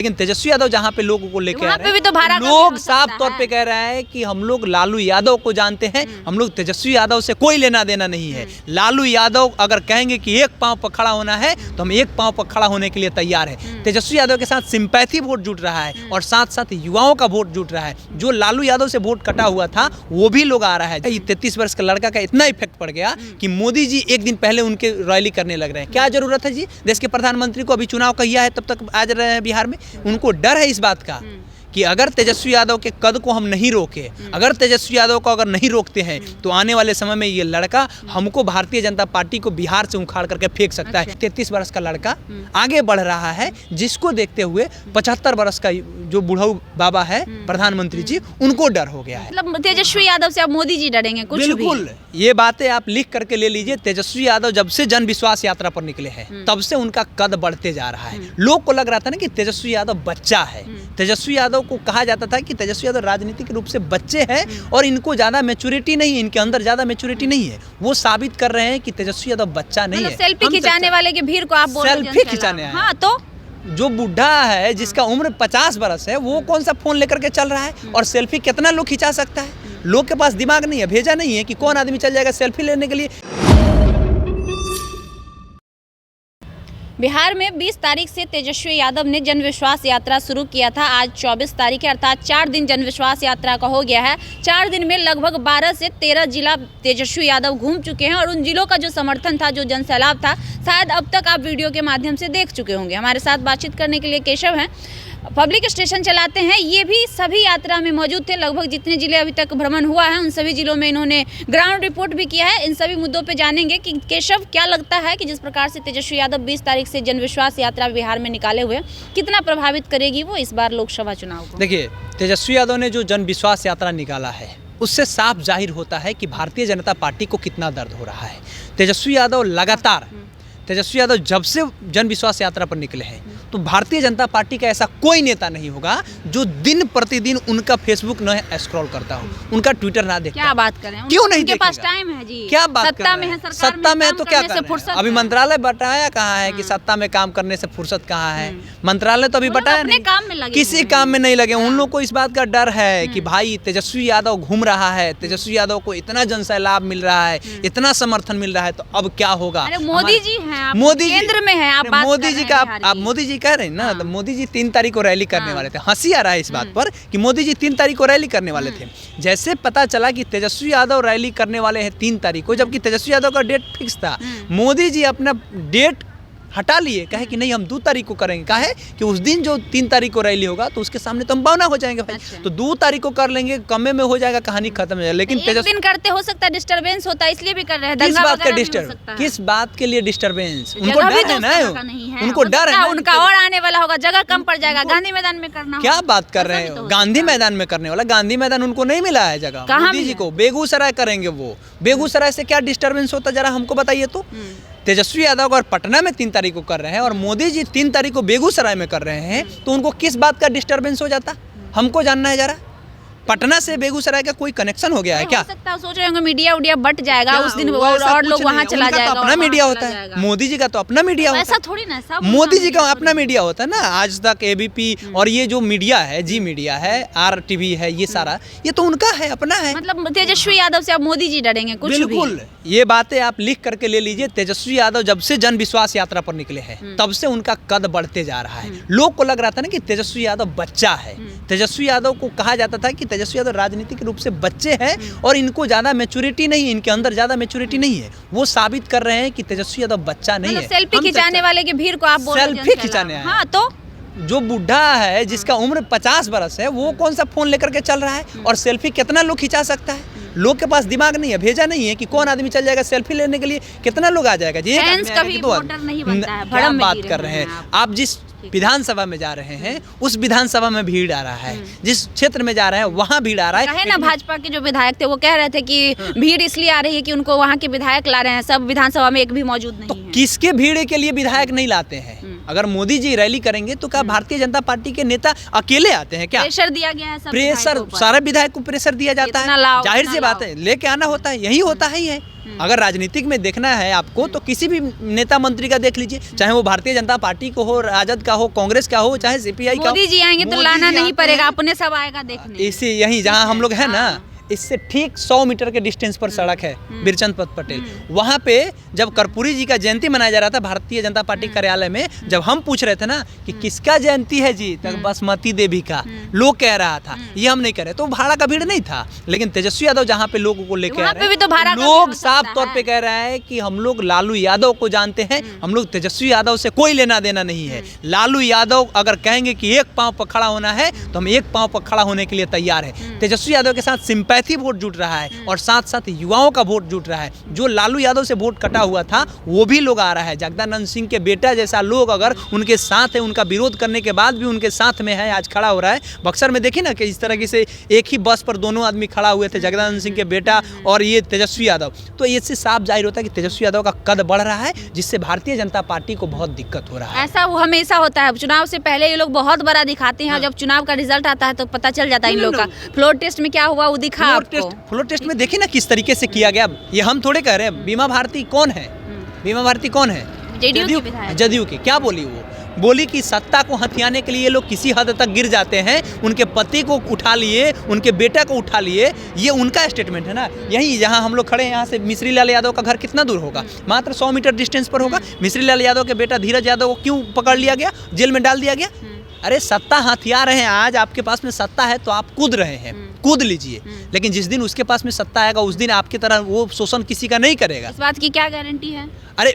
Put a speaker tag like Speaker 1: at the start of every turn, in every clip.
Speaker 1: लेकिन तेजस्वी यादव जहाँ पे लोगों को लेकर आ रहे
Speaker 2: भी तो
Speaker 1: हैं, लोग साफ तौर पे कह रहा है कि हम लोग लालू यादव को जानते हैं, हम लोग तेजस्वी यादव से कोई लेना देना नहीं है। लालू यादव अगर कहेंगे कि एक पांव पर खड़ा होना है तो हम एक पांव पर खड़ा होने के लिए तैयार है। तेजस्वी यादव के साथ सिंपैथी वोट जुट रहा है और साथ साथ युवाओं का वोट जुट रहा है। जो लालू यादव से वोट कटा हुआ था वो भी लोग आ रहा है। 33 वर्ष का लड़का का इतना इफेक्ट पड़ गया कि मोदी जी एक दिन पहले उनके रैली करने लग रहे हैं। क्या जरूरत है जी? देश के प्रधानमंत्री को अभी चुनाव किया है, तब तक आ रहे हैं बिहार में। उनको डर है इस बात का कि अगर तेजस्वी यादव के कद को हम नहीं रोके, अगर तेजस्वी यादव को अगर नहीं रोकते हैं तो आने वाले समय में ये लड़का हमको भारतीय जनता पार्टी को बिहार से उखाड़ करके फेंक सकता है। 33 वर्ष का लड़का आगे बढ़ रहा है, जिसको देखते हुए 75 वर्ष का जो बुढ़ऊ बाबा है प्रधानमंत्री जी, उनको डर हो गया है।
Speaker 2: मतलब तेजस्वी यादव से अब मोदी जी डरेंगे कुछ भी?
Speaker 1: बिल्कुल, ये बातें आप लिख करके ले लीजिए। तेजस्वी यादव जब से जन विश्वास यात्रा पर निकले हैं तब से उनका कद बढ़ते जा रहा है। लोग को लग रहा था ना कि तेजस्वी यादव बच्चा है। तेजस्वी यादव को कहा जाता था कि तेजस्वी यादव राजनीतिक रूप से बच्चे हैं और इनको ज्यादा मैच्योरिटी नहीं है, इनके अंदर ज्यादा मैच्योरिटी नहीं है। वो साबित कर रहे हैं कि तेजस्वी यादव बच्चा नहीं है।
Speaker 2: सेल्फी खिंचाने वाले की भीड़ को आप बोल रहे हैं?
Speaker 1: सेल्फी खिंचाने आए।
Speaker 2: हाँ, तो
Speaker 1: जो बुढ़ा है जिसका उम्र 50 बरस है वो कौन सा फोन लेकर के चल रहा है? और सेल्फी कितना लोग खिंचा सकता है? लोग के पास दिमाग नहीं है, भेजा नहीं है कि कौन आदमी चल जाएगा सेल्फी लेने के लिए।
Speaker 2: बिहार में 20 तारीख से तेजस्वी यादव ने जन विश्वास यात्रा शुरू किया था। आज 24 तारीख है, अर्थात 4 दिन जन विश्वास यात्रा का हो गया है। 4 दिन में लगभग 12 से 13 जिला तेजस्वी यादव घूम चुके हैं और उन जिलों का जो समर्थन था, जो जनसैलाब था, शायद अब तक आप वीडियो के माध्यम से देख चुके होंगे। हमारे साथ बातचीत करने के लिए केशव हैं, पब्लिक स्टेशन चलाते हैं। ये भी सभी यात्रा में मौजूद थे। लगभग जितने जिले अभी तक भ्रमण हुआ है उन सभी जिलों में इन्होंने ग्राउंड रिपोर्ट भी किया है। इन सभी मुद्दों पे जानेंगे कि केशव, क्या लगता है कि जिस प्रकार से तेजस्वी यादव 20 तारीख से जनविश्वास यात्रा बिहार में निकाले हुए, कितना प्रभावित करेगी वो इस बार लोकसभा चुनाव को?
Speaker 1: देखिए, तेजस्वी यादव ने जो जनविश्वास यात्रा निकाला है उससे साफ जाहिर होता है कि भारतीय जनता पार्टी को कितना दर्द हो रहा है। तेजस्वी यादव जब से जन विश्वास यात्रा पर निकले हैं तो भारतीय जनता पार्टी का ऐसा कोई नेता नहीं होगा जो दिन प्रतिदिन उनका फेसबुक न स्क्रॉल करता हो, उनका ट्विटर ना देखता।
Speaker 2: क्या बात करें?
Speaker 1: क्यों नहीं
Speaker 2: उनके पास
Speaker 1: देखेगा?
Speaker 2: टाइम है जी।
Speaker 1: क्या बात
Speaker 2: सत्ता में है, सरकार
Speaker 1: सत्ता में है तो क्या
Speaker 2: करने से फुर्सत
Speaker 1: अभी
Speaker 2: है।
Speaker 1: मंत्रालय बताया कहाँ है कि सत्ता में काम करने से फुर्सत कहाँ है? मंत्रालय तो अभी बताया
Speaker 2: अपने
Speaker 1: नहीं,
Speaker 2: काम में लगे
Speaker 1: किसी काम में नहीं लगे। उन लोग को इस बात का डर है कि भाई तेजस्वी यादव घूम रहा है, तेजस्वी यादव को इतना जनसैलाब मिल रहा है, इतना समर्थन मिल रहा है, तो अब क्या होगा?
Speaker 2: मोदी जी हैं,
Speaker 1: मोदी जी
Speaker 2: केंद्र में है,
Speaker 1: मोदी जी का आप मोदी जी कह रहे हैं ना, तो मोदी जी 3 तारीख को रैली करने वाले थे। हंसी आ रहा है इस बात पर कि मोदी जी 3 तारीख को रैली करने वाले थे। जैसे पता चला कि तेजस्वी यादव रैली करने वाले हैं 3 तारीख को, जबकि तेजस्वी यादव का डेट फिक्स था, मोदी जी अपना डेट हटा लिए, कहे कि नहीं हम 2 तारीख को करेंगे। कहे कि उस दिन जो 3 तारीख को रैली होगा तो उसके सामने तो हम बौना हो जाएंगे भाई। तो 2 तारीख को कर लेंगे, कमे में हो जाएगा, कहानी खत्म हो जाएगी। लेकिन
Speaker 2: तेजस्वी दिन करते हो सकता है डिस्टर्बेंस होता है, इसलिए भी कर रहे हैं।
Speaker 1: किस बात का डिस्टर्ब? किस बात के लिए डिस्टर्बेंस? उनको डर है ना, उनको डर है।
Speaker 2: उनका और आने वाला होगा, जगह कम पड़ जाएगा, गांधी मैदान में करना।
Speaker 1: क्या बात कर रहे हैं? गांधी मैदान में करने वाला, गांधी मैदान उनको नहीं मिला है जगह। मोदी जी को बेगूसराय करेंगे। वो बेगूसराय से क्या डिस्टर्बेंस होता, जरा हमको बताइए तो। तेजस्वी यादव अगर पटना में 3 तारीख को कर रहे हैं और मोदी जी 3 तारीख को बेगूसराय में कर रहे हैं तो उनको किस बात का डिस्टर्बेंस हो जाता? हमको जानना है जरा। पटना से बेगूसराय का कोई कनेक्शन हो गया है क्या?
Speaker 2: हो सकता है, सोच रहे होंगे मीडिया उडिया बट जाएगा उस दिन और लोग वहां चला जाएगा।
Speaker 1: अपना मीडिया होता है, मोदी जी का तो अपना मीडिया होता है।
Speaker 2: ऐसा थोड़ी ना, सब
Speaker 1: मोदी जी का अपना मीडिया होता है ना। आज तक एबीपी और ये जो मीडिया है, जी मीडिया है, RTV है, ये सारा ये तो उनका है, अपना है।
Speaker 2: मतलब तेजस्वी यादव से अब मोदी जी डरेंगे कुछ भी?
Speaker 1: बिल्कुल, ये बातें आप लिख करके ले लीजिए। तेजस्वी यादव जब से जन विश्वास यात्रा पर निकले हैं तब से उनका कद बढ़ते जा रहा है। लोग को लग रहा था ना कि तेजस्वी यादव बच्चा है। तेजस्वी यादव को कहा जाता था कि तेजस्वी यादव राजनीतिक रूप से बच्चे हैं और इनको ज्यादा मैच्योरिटी नहीं है, इनके अंदर ज्यादा मैच्योरिटी नहीं है। वो साबित कर रहे हैं कि तेजस्वी यादव बच्चा नहीं है।
Speaker 2: सेल्फी खिंचाने वाले की भीड़ को आप बोल रहे हैं?
Speaker 1: सेल्फी खिंचाने आए।
Speaker 2: हाँ, तो
Speaker 1: जो बुढ़ा है जिसका उम्र 50 बरस है वो कौन सा फोन लेकर के चल रहा है? और सेल्फी कितना लोग खिंचा सकता है? लोग के पास दिमाग नहीं है, भेजा नहीं है कि कौन आदमी चल जाएगा सेल्फी लेने के लिए। कितना लोग आ जाएगा जी? क्या बात कर रहे हैं आप? जिस विधानसभा में जा रहे हैं उस विधानसभा में भीड़ आ रहा है, जिस क्षेत्र में जा रहे हैं वहाँ भीड़ आ रहा है।
Speaker 2: ना भाजपा के जो विधायक थे वो कह रहे थे कि भीड़ इसलिए आ रही है कि उनको वहाँ के विधायक ला रहे हैं, सब विधानसभा में एक भी मौजूद नहीं है।
Speaker 1: किसके भीड़ के लिए विधायक नहीं लाते हैं? अगर मोदी जी रैली करेंगे तो क्या भारतीय जनता पार्टी के नेता अकेले आते हैं क्या?
Speaker 2: प्रेशर दिया गया है, सब
Speaker 1: प्रेशर, सारे विधायक को प्रेशर दिया जाता है। जाहिर सी बात है, लेके आना होता है, यही होता है। अगर राजनीतिक में देखना है आपको तो किसी भी नेता मंत्री का देख लीजिए, चाहे वो भारतीय जनता पार्टी को हो, राजद का हो, कांग्रेस का हो, चाहे सीपीआई का हो।
Speaker 2: मोदी जी आएंगे तो लाना नहीं पड़ेगा, अपने सब आएगा देखने।
Speaker 1: इसी यही जहाँ हम लोग हैं ना, इससे ठीक 100 मीटर के डिस्टेंस पर सड़क है बिरचंद पटेल। वहाँ पे जब कर्पूरी जी का जयंती मनाया जा रहा था भारतीय जनता पार्टी कार्यालय में, जब हम पूछ रहे थे ना कि किसका जयंती है जी, तब बासमती देवी का लोग कह रहा था, ये हम नहीं कह रहे। तो भाड़ा का भीड़ नहीं था, लेकिन तेजस्वी यादव जहाँ पे लोगों को लेकर आ रहे हैं, लोग साफ तौर पे कह रहे हैं कि हम लोग लालू यादव को जानते हैं, हम लोग तेजस्वी यादव से कोई लेना देना नहीं है। लालू यादव अगर कहेंगे कि एक पांव पर खड़ा होना है तो हम एक पांव पर खड़ा होने के लिए तैयार है। तेजस्वी यादव के साथ सिंपैथी वोट जुट रहा है और साथ साथ युवाओं का वोट जुट रहा है। जो लालू यादव से वोट कटा हुआ था वो भी लोग आ रहा है। जगदानंद सिंह के बेटा जैसा लोग अगर उनके साथ है, उनका विरोध करने के बाद भी उनके साथ में है, आज खड़ा हो रहा है। बक्सर में देखिए ना कि इस तरह से एक ही बस पर दोनों आदमी खड़ा हुए थे, जगदानंद सिंह के बेटा और ये तेजस्वी यादव। तो इससे साफ जाहिर होता है कि तेजस्वी यादव का कद बढ़ रहा है, जिससे भारतीय जनता पार्टी को बहुत दिक्कत हो रहा है।
Speaker 2: ऐसा वो हमेशा होता है, चुनाव से पहले ये लोग बहुत बड़ा दिखाते हैं और जब चुनाव का रिजल्ट आता है तो पता चल जाता है इन लोग का। फ्लोर टेस्ट में क्या हुआ वो दिखा आपको।
Speaker 1: फ्लोर टेस्ट में देखिए ना किस तरीके से किया गया। ये हम थोड़े कह रहे हैं। बीमा भारती कौन है? बीमा भारती कौन है? जदयू की। क्या बोली वो? बोली कि सत्ता को हथियाने के लिए लोग किसी हद तक गिर जाते हैं। उनके पति को उठा लिए, उनके बेटा को उठा लिए, ये उनका स्टेटमेंट है ना। यही जहां हम लोग खड़े हैं, यहाँ से मिश्री लाल यादव का घर कितना दूर होगा? मात्र 100 मीटर डिस्टेंस पर होगा। मिश्री लाल यादव के बेटा धीरज यादव को क्यों पकड़ लिया गया, जेल में डाल दिया गया? अरे सत्ता हथियार हैं। आज आपके पास में सत्ता है तो आप कूद रहे हैं, कूद लीजिए। लेकिन जिस दिन उसके पास में सत्ता आएगा उस दिन आपकी तरह वो शोषण किसी का नहीं करेगा।
Speaker 2: इस बात की क्या गारंटी है?
Speaker 1: अरे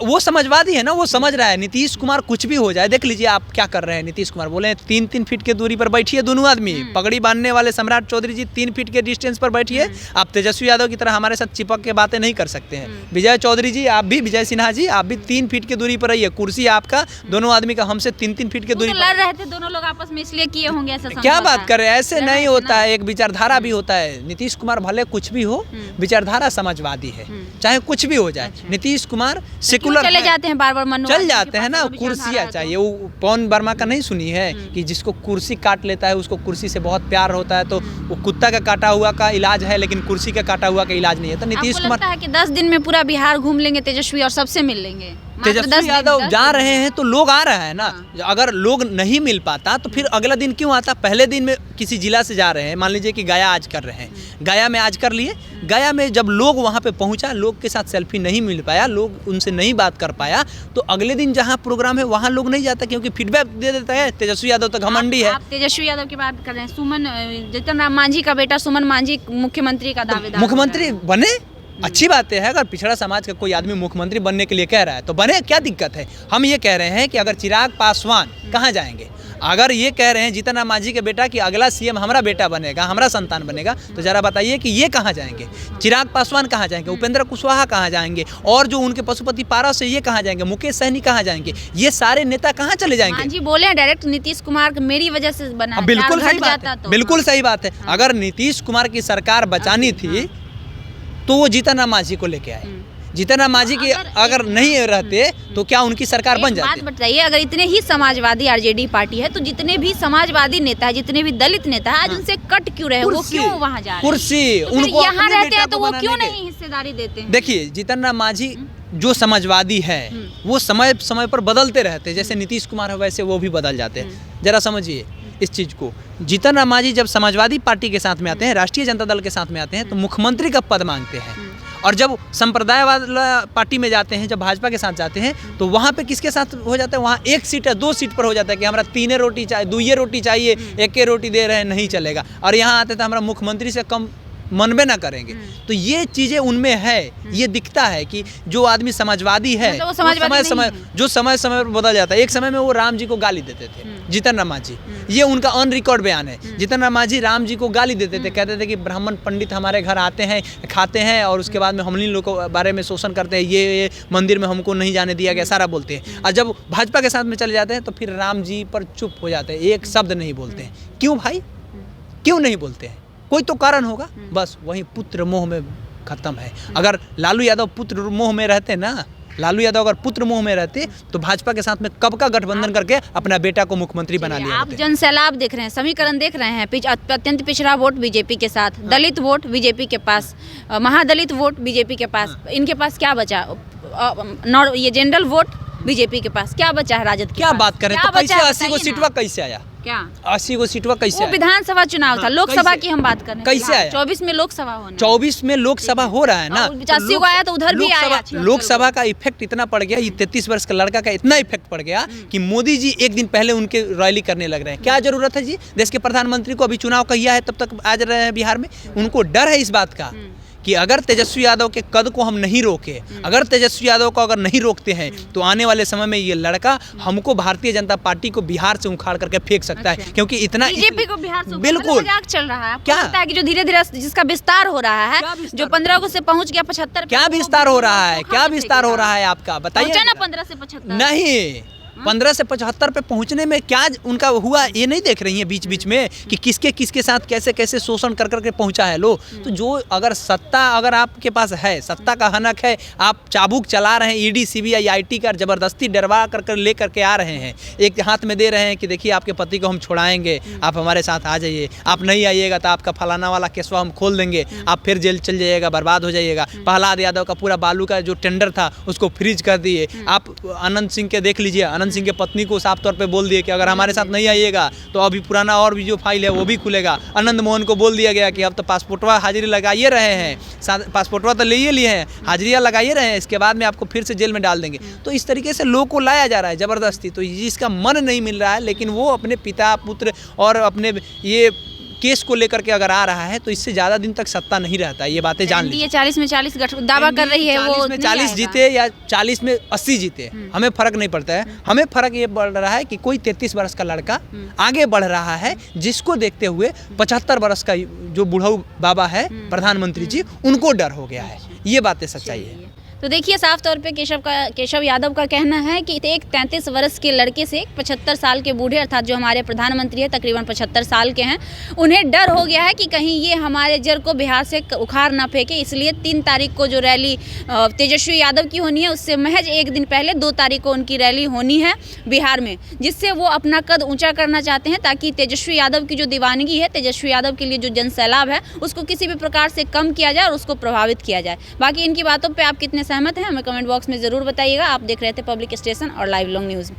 Speaker 1: वो समझवादी है ना, वो समझ रहा है। नीतीश कुमार कुछ भी हो जाए, देख लीजिए आप क्या कर रहे हैं। नीतीश कुमार बोले 3-3 फीट के दूरी पर बैठिए दोनों आदमी। पगड़ी बांधने वाले सम्राट चौधरी जी 3 फीट के डिस्टेंस पर बैठिए। आप तेजस्वी यादव की तरह हमारे साथ चिपक के बातें नहीं कर सकते हैं। विजय चौधरी जी आप भी, विजय सिन्हा जी आप भी 3 फीट की दूरी पर रहिए। कुर्सी आपका, दोनों आदमी का हमसे 3-3 फीट की दूरी पर।
Speaker 2: लड़ रहे थे दोनों लोग आपस में, इसलिए किए होंगे ऐसा।
Speaker 1: क्या बात कर रहे हैं? ऐसे नहीं होता है। एक विचारधारा भी होता है। नीतीश कुमार भले कुछ भी हो, विचारधारा समाजवादी है, चाहे कुछ भी हो जाए। नीतीश कुमार सेकुलर
Speaker 2: चले जाते हैं, बार-बार
Speaker 1: चल जाते हैं ना। कुर्सियाँ चाहिए। वो पवन वर्मा का नहीं सुनी है कि जिसको कुर्सी काट लेता है उसको कुर्सी से बहुत प्यार होता है। तो वो कुत्ता का काटा हुआ का इलाज है, लेकिन कुर्सी का काटा हुआ का इलाज नहीं है। तो नीतीश कुमार
Speaker 2: लगता है कि 10 दिन में पूरा बिहार घूम लेंगे तेजस्वी और सबसे मिल लेंगे।
Speaker 1: तेजस्वी यादव जा रहे हैं तो लोग आ रहा है ना। अगर लोग नहीं मिल पाता तो फिर अगला दिन क्यों आता? पहले दिन में किसी जिला से जा रहे हैं, मान लीजिए कि गया आज कर रहे हैं, गया में आज कर लिए। गया में जब लोग वहाँ पे पहुँचा, लोग के साथ सेल्फी नहीं मिल पाया, लोग उनसे नहीं बात कर पाया, तो अगले दिन जहाँ प्रोग्राम है वहाँ लोग नहीं जाता, क्योंकि फीडबैक दे देता है तेजस्वी यादव तो घमंडी है।
Speaker 2: आप तेजस्वी यादव की बात कर रहे हैं। जीतन राम मांझी का बेटा सुमन मांझी मुख्यमंत्री का दावेदार,
Speaker 1: मुख्यमंत्री बने, अच्छी बात है। अगर पिछड़ा समाज का कोई आदमी मुख्यमंत्री बनने के लिए कह रहा है तो बने, क्या दिक्कत है? हम ये कह रहे हैं कि अगर चिराग पासवान कहाँ जाएंगे, अगर ये कह रहे हैं जीतन राम मांझी के बेटा कि अगला सीएम हमारा बेटा बनेगा, हमारा संतान बनेगा, तो जरा बताइए कि ये कहाँ जाएंगे? चिराग पासवान कहाँ जाएंगे? उपेंद्र कुशवाहा कहाँ जाएंगे? और जो उनके पशुपति पारस है ये कहाँ जाएंगे? मुकेश सहनी कहाँ जाएंगे? ये सारे नेता कहाँ चले जाएंगे?
Speaker 2: मांझी बोले डायरेक्ट नीतीश कुमार मेरी वजह से बना।
Speaker 1: बिल्कुल सही बात है, बिल्कुल सही बात है। अगर नीतीश कुमार की सरकार बचानी थी तो वो जीतन राम मांझी को लेके आए। जीतन राम मांझी की अगर नहीं रहते तो क्या उनकी सरकार बन जाती?
Speaker 2: बात बताइए, अगर इतने ही समाजवादी आरजेडी पार्टी है तो जितने भी समाजवादी नेता है, जितने भी दलित नेता है, आज उनसे कट क्यों रहे? वो क्यों वहाँ जा रहे हैं?
Speaker 1: कुर्सी
Speaker 2: तो उनको यहाँ रहते हैं तो वो क्यों नहीं हिस्सेदारी देते हैं?
Speaker 1: देखिए जीतन राम मांझी जो समाजवादी है वो समय समय पर बदलते रहते हैं। जैसे नीतीश कुमार है वैसे वो भी बदल जाते हैं। जरा समझिए इस चीज़ को। जीतन राम मांझी जब समाजवादी पार्टी के साथ में आते हैं, राष्ट्रीय जनता दल के साथ में आते हैं, तो मुख्यमंत्री का पद मांगते हैं। और जब संप्रदायवाद पार्टी में जाते हैं, जब भाजपा के साथ जाते हैं, तो वहाँ पे किसके साथ हो जाता है? वहाँ 1 सीट है, 2 सीट पर हो जाता है कि हमारा 3 रोटी चाहिए, 2 रोटी चाहिए, 1 रोटी दे रहे हैं, नहीं चलेगा। और यहाँ आते थे हमारा मुख्यमंत्री से कम मनबे ना करेंगे। तो ये चीज़ें उनमें है, ये दिखता है कि जो आदमी समाजवादी है
Speaker 2: मतलब
Speaker 1: जो समय समय पर बदल जाता है। एक समय में वो राम जी को गाली देते थे, जीतन राम मांझी, ये उनका ऑन रिकॉर्ड बयान है। जीतन राम मांझी राम जी को गाली देते थे, कहते थे कि ब्राह्मण पंडित हमारे घर आते हैं, खाते हैं और उसके बाद में हम इन लोगों के बारे में शोषण करते हैं, ये मंदिर में हमको नहीं जाने दिया गया, सारा बोलते हैं। और जब भाजपा के साथ में चले जाते हैं तो फिर राम जी पर चुप हो जाते हैं, एक शब्द नहीं बोलते हैं। क्यों भाई, क्यों नहीं बोलते हैं? कोई तो कारण होगा। बस वही पुत्र मोह में खत्म है। अगर लालू यादव पुत्र मोह में रहते ना लालू यादव अगर पुत्र मुंह में रहते तो भाजपा के साथ में कब का गठबंधन करके अपना बेटा को मुख्यमंत्री बना लिया
Speaker 2: आप
Speaker 1: होते।
Speaker 2: जन सैलाब देख रहे हैं, समीकरण देख रहे हैं, अत्यंत पिछड़ा वोट बीजेपी के साथ, दलित वोट बीजेपी के पास, महादलित वोट बीजेपी के पास, इनके पास क्या बचा? ये जनरल वोट बीजेपी के पास क्या बचा है? राजद के
Speaker 1: क्या
Speaker 2: पास
Speaker 1: बात करें
Speaker 2: क्या
Speaker 1: तो कैसे
Speaker 2: बचा है?
Speaker 1: 80 को
Speaker 2: बताइए
Speaker 1: सीटवा
Speaker 2: ना।
Speaker 1: कैसे आया?
Speaker 2: क्या
Speaker 1: 80 को सीटवा कैसे
Speaker 2: वो
Speaker 1: आया?
Speaker 2: विधानसभा चुनाव था,
Speaker 1: हाँ,
Speaker 2: लोकसभा
Speaker 1: कैसे?
Speaker 2: की हम बात कर रहे हैं।
Speaker 1: कैसे आया?
Speaker 2: 24 में लोकसभा होना,
Speaker 1: 24 में लोकसभा हो रहा है ना,
Speaker 2: 80 को आया तो उधर भी आया।
Speaker 1: लोकसभा का इफेक्ट इतना पड़ गया, ये 33 वर्ष का लड़का का इतना इफेक्ट पड़ गया कि मोदी जी एक दिन पहले उनके रैली करने लग रहे हैं। क्या जरूरत है जी? देश के प्रधानमंत्री को अभी चुनाव किया है, तब तक आज रहे हैं बिहार में। उनको डर है इस बात का कि अगर तेजस्वी यादव के कद को हम नहीं रोके, अगर तेजस्वी यादव को अगर नहीं रोकते हैं तो आने वाले समय में ये लड़का हमको भारतीय जनता पार्टी को बिहार से उखाड़ करके फेंक सकता है, क्योंकि इतना
Speaker 2: बीजेपी को बिहार से
Speaker 1: बिल्कुल
Speaker 2: मजाक चल रहा है।
Speaker 1: क्या?
Speaker 2: लगता है कि जो धीरे धीरे जिसका विस्तार हो रहा है, जो 15 को से पहुंच गया 75,
Speaker 1: क्या विस्तार हो रहा है? क्या विस्तार हो रहा है आपका बताइए
Speaker 2: पहुंचा ना 15 से 75।
Speaker 1: नहीं, 15 से 75 पे पहुंचने में क्या उनका हुआ ये नहीं देख रही है बीच बीच में कि किसके किसके साथ कैसे कैसे शोषण कर करके पहुंचा है लोग। तो जो अगर सत्ता अगर आपके पास है, सत्ता का हनक है, आप चाबुक चला रहे हैं, ईडी सीबीआई आईटी का जबरदस्ती डरवा कर ले करके आ रहे हैं, एक हाथ में दे रहे हैं कि देखिए आपके पति को हम छुड़ाएंगे, आप हमारे साथ आ जाइए, आप नहीं आइएगा तो आपका फलाना वाला केसवा हम खोल देंगे, आप फिर जेल चल जाइएगा, बर्बाद हो जाइएगा। प्रहलाद यादव का पूरा बालू का जो टेंडर था उसको फ्रीज कर दिए। आप अनंत सिंह के देख लीजिए, अनंत सिंह के पत्नी को साफ तौर पे बोल दिए कि अगर हमारे साथ नहीं आइएगा तो अभी पुराना और भी जो फाइल है वो भी खुलेगा। आनंद मोहन को बोल दिया गया कि अब तो पासपोर्टवा हाजिरी लगाइए रहे हैं, पासपोर्टवा तो ले लिए हैं, हाजिरियाँ लगाइए रहे हैं, इसके बाद में आपको फिर से जेल में डाल देंगे। तो इस तरीके से लोग को लाया जा रहा है ज़बरदस्ती। तो जिसका मन नहीं मिल रहा है, लेकिन वो अपने पिता पुत्र और अपने ये केस को लेकर के अगर आ रहा है तो इससे ज़्यादा दिन तक सत्ता नहीं रहता है, ये बातें जान लीजिए।
Speaker 2: 40 में 40 दावा कर रही है,
Speaker 1: 40 में 40 जीते या 40 में 80 जीते, हमें फर्क नहीं पड़ता है। हमें फर्क ये पड़ रहा है कि कोई 33 वर्ष का लड़का आगे बढ़ रहा है, जिसको देखते हुए 75 वर्ष का जो बुढ़ऊ बाबा है प्रधानमंत्री जी, उनको डर हो गया है। ये बातें सच्चाई है।
Speaker 2: तो देखिए साफ तौर पे केशव यादव का कहना है कि एक 33 वर्ष के लड़के से 75 साल के बूढ़े, अर्थात जो हमारे प्रधानमंत्री है तकरीबन 75 साल के हैं, उन्हें डर हो गया है कि कहीं ये हमारे जड़ को बिहार से उखाड़ ना फेंके। इसलिए 3 तारीख को जो रैली तेजस्वी यादव की होनी है, उससे महज एक दिन पहले 2 तारीख को उनकी रैली होनी है बिहार में, जिससे वो अपना कद ऊँचा करना चाहते हैं, ताकि तेजस्वी यादव की जो दीवानगी है, तेजस्वी यादव के लिए जो जन सैलाब है, उसको किसी भी प्रकार से कम किया जाए और उसको प्रभावित किया जाए। बाकी इनकी बातों पर आप कितने सहमत हैं हमें कमेंट बॉक्स में ज़रूर बताइएगा। आप देख रहे थे पब्लिक स्टेशन और लाइव लॉन्ग न्यूज़।